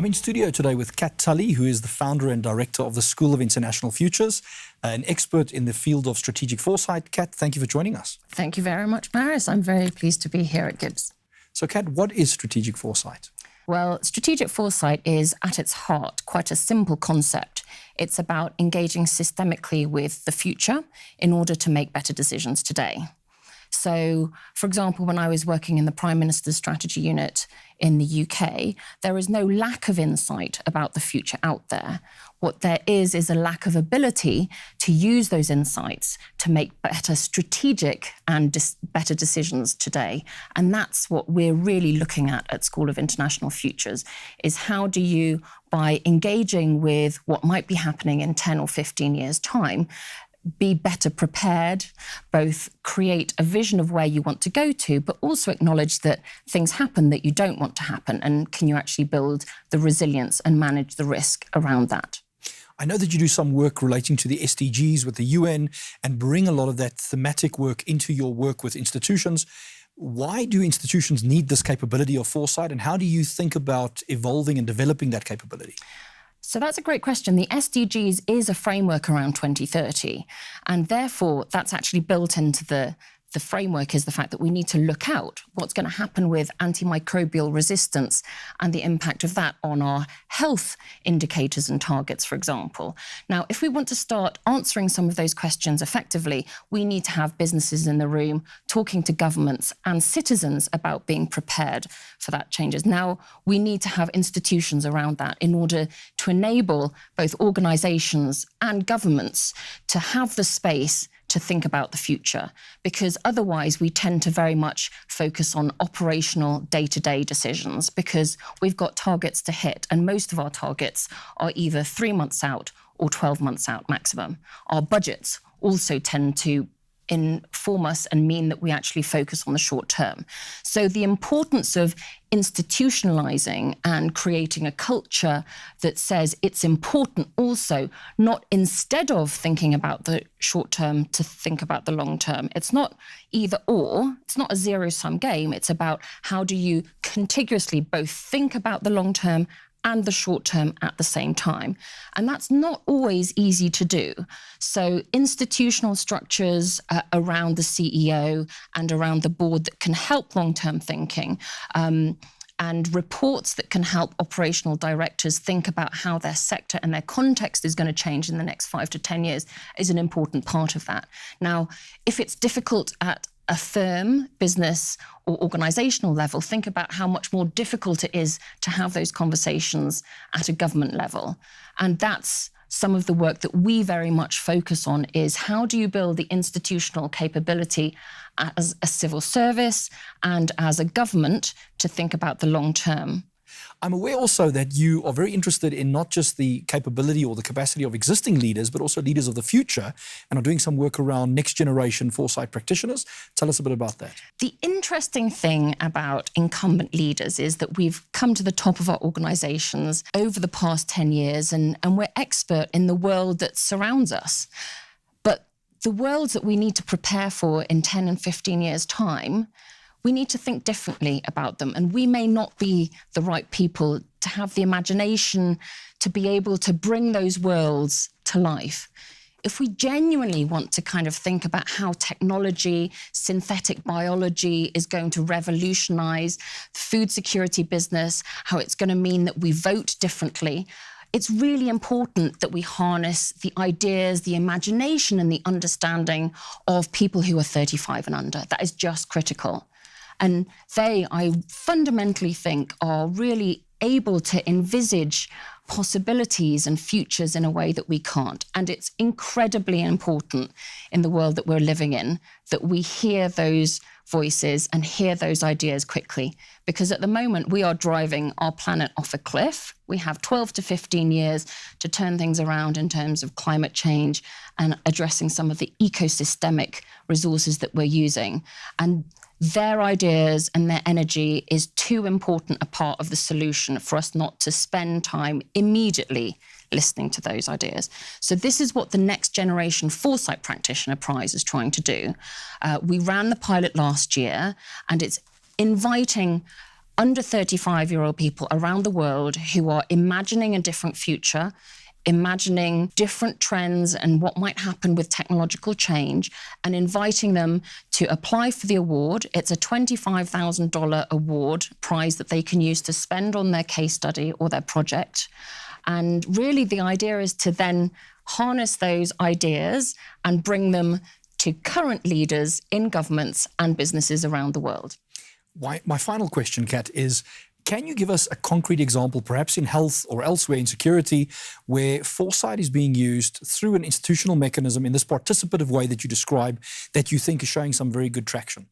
I'm in studio today with Cat Tully, who is the founder and director of the School of International Futures, an expert in the field of strategic foresight. Cat, thank you for joining us. Thank you very much, Marius. I'm very pleased to be here at GIBS. So, Cat, what is strategic foresight? Well, strategic foresight is, at its heart, quite a simple concept. It's about engaging systemically with the future in order to make better decisions today. So, for example, when I was working in the Prime Minister's Strategy Unit in the UK, there is no lack of insight about the future out there. What there is a lack of ability to use those insights to make better strategic and better decisions today. And that's what we're really looking at School of International Futures, is how do you, by engaging with what might be happening in 10 or 15 years' time, be better prepared, both create a vision of where you want to go to, but also acknowledge that things happen that you don't want to happen, and can you actually build the resilience and manage the risk around that? I know that you do some work relating to the SDGs with the UN and bring a lot of that thematic work into your work with institutions. Why do institutions need this capability of foresight, and how do you think about evolving and developing that capability? So that's a great question. The SDGs is a framework around 2030, and therefore that's actually built into the framework, is the fact that we need to look out what's going to happen with antimicrobial resistance and the impact of that on our health indicators and targets, for example. Now, if we want to start answering some of those questions effectively, we need to have businesses in the room talking to governments and citizens about being prepared for that changes. Now, we need to have institutions around that in order to enable both organisations and governments to have the space to think about the future, because otherwise we tend to very much focus on operational day-to-day decisions, because we've got targets to hit, and most of our targets are either 3 months out or 12 months out maximum. Our budgets also tend to inform us and mean that we actually focus on the short term. So the importance of institutionalizing and creating a culture that says it's important also, not instead of thinking about the short term to think about the long term. It's not either or, it's not a zero-sum game. It's about how do you contiguously both think about the long term and the short term at the same time. And that's not always easy to do. So institutional structures around the CEO and around the board that can help long-term thinking, and reports that can help operational directors think about how their sector and their context is going to change in the next 5 to 10 years is an important part of that. Now, if it's difficult at a firm, business or organisational level, think about how much more difficult it is to have those conversations at a government level. And that's some of the work that we very much focus on, is how do you build the institutional capability as a civil service and as a government to think about the long term. I'm aware also that you are very interested in not just the capability or the capacity of existing leaders, but also leaders of the future, and are doing some work around next generation foresight practitioners. Tell us a bit about that. The interesting thing about incumbent leaders is that we've come to the top of our organisations over the past 10 years, and we're expert in the world that surrounds us. But the worlds that we need to prepare for in 10 and 15 years' time, we need to think differently about them, and we may not be the right people to have the imagination to be able to bring those worlds to life. If we genuinely want to kind of think about how technology, synthetic biology is going to revolutionise the food security business, how it's going to mean that we vote differently, it's really important that we harness the ideas, the imagination and the understanding of people who are 35 and under. That is just critical. And they, I fundamentally think, are really able to envisage possibilities and futures in a way that we can't. And it's incredibly important in the world that we're living in that we hear those voices and hear those ideas quickly. Because at the moment, we are driving our planet off a cliff. We have 12 to 15 years to turn things around in terms of climate change and addressing some of the ecosystemic resources that we're using. And their ideas and their energy is too important a part of the solution for us not to spend time immediately listening to those ideas. So this is what the Next Generation Foresight Practitioner Prize is trying to do. We ran the pilot last year, and it's inviting under 35-year-old people around the world who are imagining a different future, imagining different trends and what might happen with technological change, and inviting them to apply for the award. It's a $25,000 award prize that they can use to spend on their case study or their project. And really the idea is to then harness those ideas and bring them to current leaders in governments and businesses around the world. My final question, Cat, is can you give us a concrete example, perhaps in health or elsewhere in security, where foresight is being used through an institutional mechanism in this participative way that you describe that you think is showing some very good traction?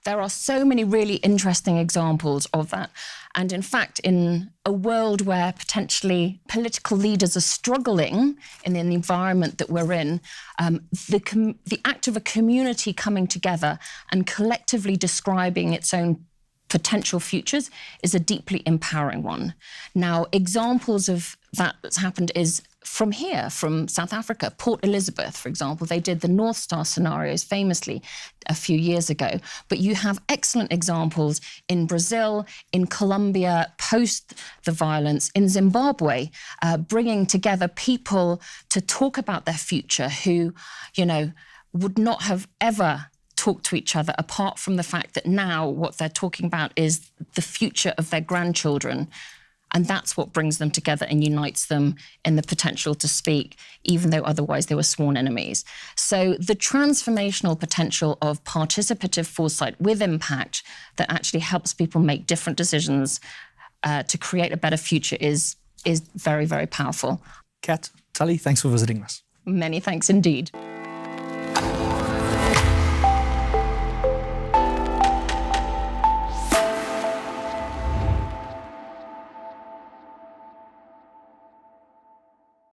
There are so many really interesting examples of that. And in fact, in a world where potentially political leaders are struggling in the environment that we're in, the act of a community coming together and collectively describing its own potential futures is a deeply empowering one. Now, examples of that that's happened is from here, from South Africa, Port Elizabeth, for example. They did the North Star scenarios famously a few years ago. But you have excellent examples in Brazil, in Colombia, post the violence, in Zimbabwe, bringing together people to talk about their future who, would not have ever talk to each other apart from the fact that now what they're talking about is the future of their grandchildren. And that's what brings them together and unites them in the potential to speak, even though otherwise they were sworn enemies. So the transformational potential of participative foresight with impact that actually helps people make different decisions to create a better future is very, very powerful. Cat Tully, thanks for visiting us. Many thanks indeed.